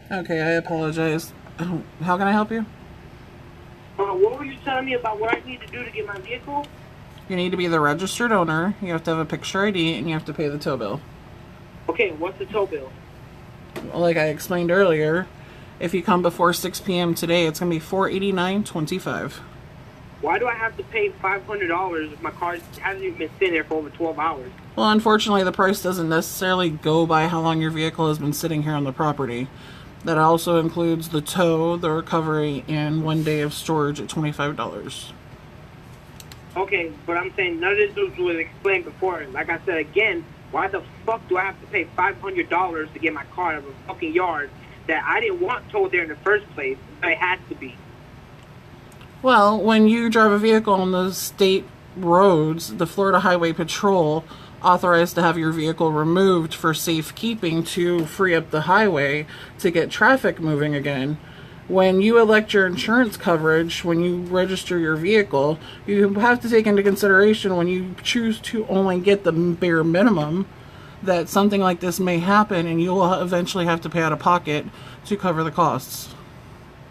Okay, I apologize. How can I help you? What were you telling me about what I need to do to get my vehicle? You need to be the registered owner, you have to have a picture ID, and you have to pay the tow bill. Okay, what's the tow bill? Like I explained earlier, if you come before 6 p.m. today, it's going to be $489.25. Why do I have to pay $500 if my car hasn't even been sitting there for over 12 hours? Well, unfortunately, the price doesn't necessarily go by how long your vehicle has been sitting here on the property. That also includes the tow, the recovery, and 1 day of storage at $25. Okay, but I'm saying none of this was explained before. Like I said again, why the fuck do I have to pay $500 to get my car out of a fucking yard that I didn't want towed there in the first place? But it had to be. Well, when you drive a vehicle on the state roads, the Florida Highway Patrol authorized to have your vehicle removed for safekeeping to free up the highway to get traffic moving again. When you elect your insurance coverage, when you register your vehicle, you have to take into consideration when you choose to only get the bare minimum that something like this may happen and you will eventually have to pay out of pocket to cover the costs.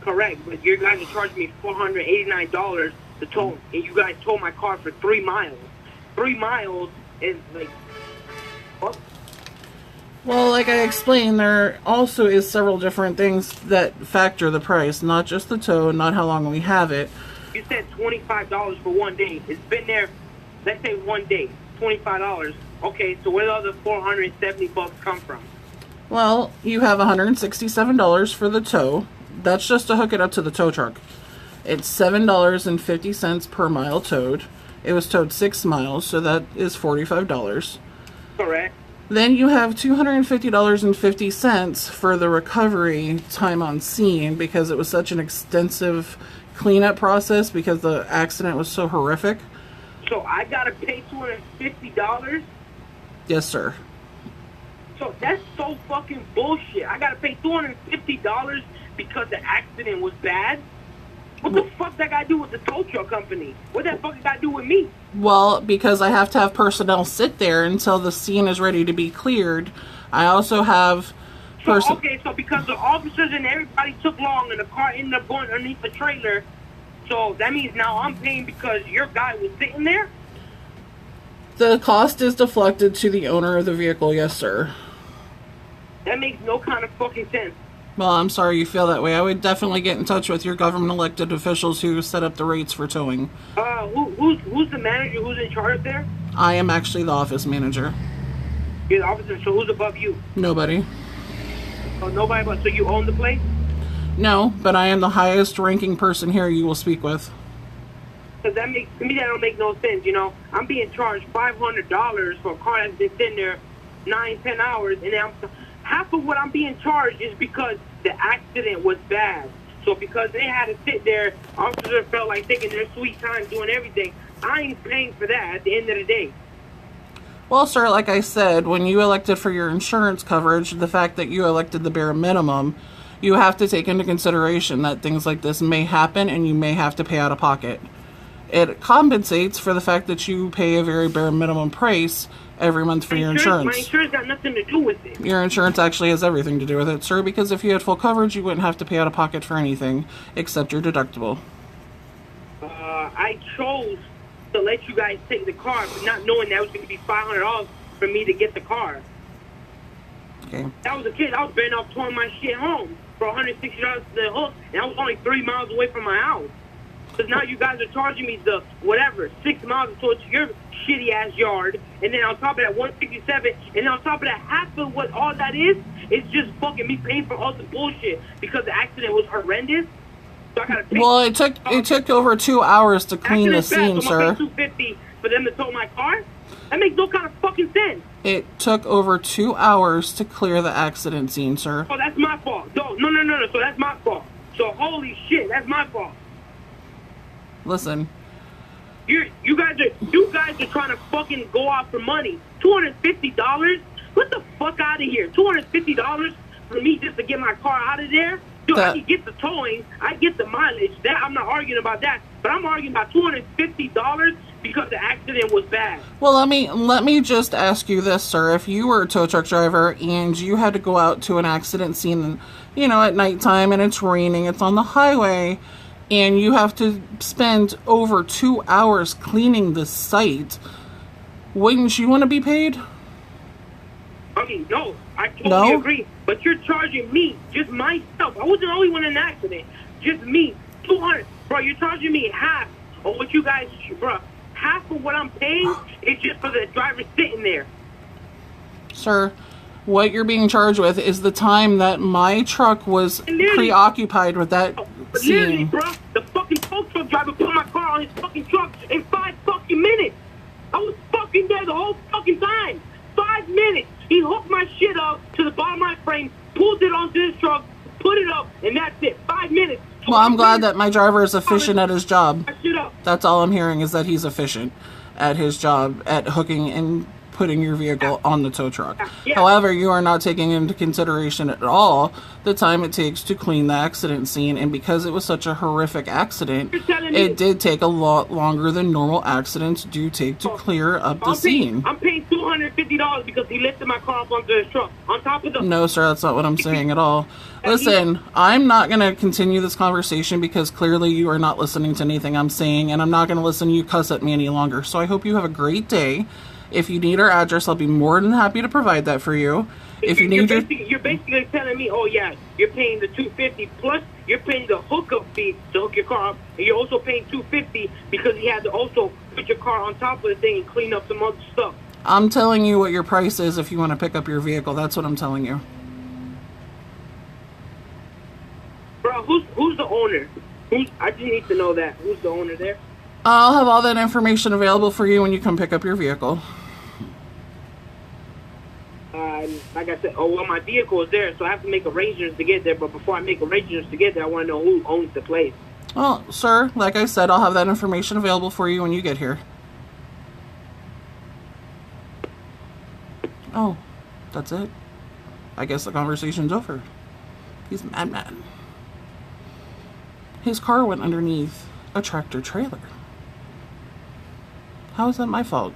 Correct, but you guys are charging me $489 to tow, and you guys towed my car for 3 miles. 3 miles is like, what? Well, like I explained, there also is several different things that factor the price, not just the tow, not how long we have it. You said $25 for 1 day. It's been there, let's say 1 day, $25. Okay, so where do the $470 come from? Well, you have $167 for the tow. That's just to hook it up to the tow truck. It's $7.50 per mile towed. It was towed 6 miles, so that is $45. Correct. Then you have $250.50 for the recovery time on scene because it was such an extensive cleanup process because the accident was so horrific. So I gotta pay $250? Yes, sir. So that's so fucking bullshit. I gotta pay $250 because the accident was bad? What the fuck that got to do with the tow truck company? What that fuck got to do with me? Well, because I have to have personnel sit there until the scene is ready to be cleared. I also have... So because the officers and everybody took long and the car ended up going underneath the trailer, so that means now I'm paying because your guy was sitting there? The cost is deflected to the owner of the vehicle, yes, sir. That makes no kind of fucking sense. Well, I'm sorry you feel that way. I would definitely get in touch with your government elected officials who set up the rates for towing. Who's the manager? Who's in charge there? I am actually the office manager. You're the officer, so who's above you? Nobody. Oh, nobody but, so you own the place? No, but I am the highest ranking person here you will speak with. Because to me, that don't make no sense, you know? I'm being charged $500 for a car that's been sitting there 9-10 hours, and half of what I'm being charged is because the accident was bad. So because they had to sit there, officers felt like taking their sweet time doing everything. I ain't paying for that at the end of the day. Well, sir, like I said, when you elected for your insurance coverage, the fact that you elected the bare minimum, you have to take into consideration that things like this may happen and you may have to pay out of pocket. It compensates for the fact that you pay a very bare minimum price every month for your insurance. My insurance got nothing to do with it. Your insurance actually has everything to do with it, sir, because if you had full coverage, you wouldn't have to pay out of pocket for anything except your deductible. I chose to let you guys take the car, but not knowing that was going to be $500 for me to get the car. Okay. That was a kid. I was betting off towing my shit home for $160 to the hook, and I was only 3 miles away from my house. Because now you guys are charging me the, 6 miles towards your shitty-ass yard, and then on top of that, 167, and then on top of that, half of what all that is just fucking me paying for all the bullshit because the accident was horrendous. So I gotta pay. Well, it took over 2 hours to clean the scene, so sir. I'm gonna pay $250 for them to tow my car? That makes no kind of fucking sense. It took over 2 hours to clear the accident scene, sir. Oh, that's my fault. No. So that's my fault. So holy shit, that's my fault. Listen. You guys are trying to fucking go out for money. $250? What the fuck out of here? $250 for me just to get my car out of there? Dude, I can get the towing, I get the mileage. That I'm not arguing about that, but I'm arguing about $250 because the accident was bad. Well, let me just ask you this, sir. If you were a tow truck driver and you had to go out to an accident scene, you know, at nighttime and it's raining, it's on the highway, and you have to spend over 2 hours cleaning the site, wouldn't you want to be paid? I mean, no, I totally agree. But you're charging me, just myself. I wasn't the only one in the accident. Just me, 200, bro. You're charging me half of what you guys, bro. Half of what I'm paying is just for the driver sitting there. Sir, what you're being charged with is the time that my truck was preoccupied with that Literally, scene. bro, the fucking tow truck driver put my car on his fucking truck in 5 fucking minutes. I was fucking there the whole fucking time. 5 minutes. He hooked my shit up to the bottom of my frame, pulled it onto his truck, put it up, and that's it. 5 minutes. Well, I'm glad that my driver is efficient at his job. My shit up. That's all I'm hearing, is that he's efficient at his job at hooking and putting your vehicle on the tow truck. Yeah. However, you are not taking into consideration at all the time it takes to clean the accident scene, and because it was such a horrific accident, You're telling me- it did take a lot longer than normal accidents do take to clear up the scene. I'm paying $250 because he lifted my car up onto his truck. On top of the... No, sir, that's not what I'm saying at all. Listen, I'm not going to continue this conversation because clearly you are not listening to anything I'm saying, and I'm not going to listen to you cuss at me any longer. So I hope you have a great day. If you need our address, I'll be more than happy to provide that for you. If you need you're basically telling me, oh yeah, you're paying the $250 plus you're paying the hookup fee to hook your car up, and you're also paying $250 because he had to also put your car on top of the thing and clean up some other stuff. I'm telling you what your price is if you want to pick up your vehicle. That's what I'm telling you. Bro, who's the owner? I just need to know that. Who's the owner there? I'll have all that information available for you when you come pick up your vehicle. Like I said, my vehicle is there, so I have to make arrangements to get there. But before I make arrangements to get there, I want to know who owns the place. Well, sir, like I said, I'll have that information available for you when you get here. Oh, that's it? I guess the conversation's over. He's a madman. His car went underneath a tractor trailer. How is that my fault?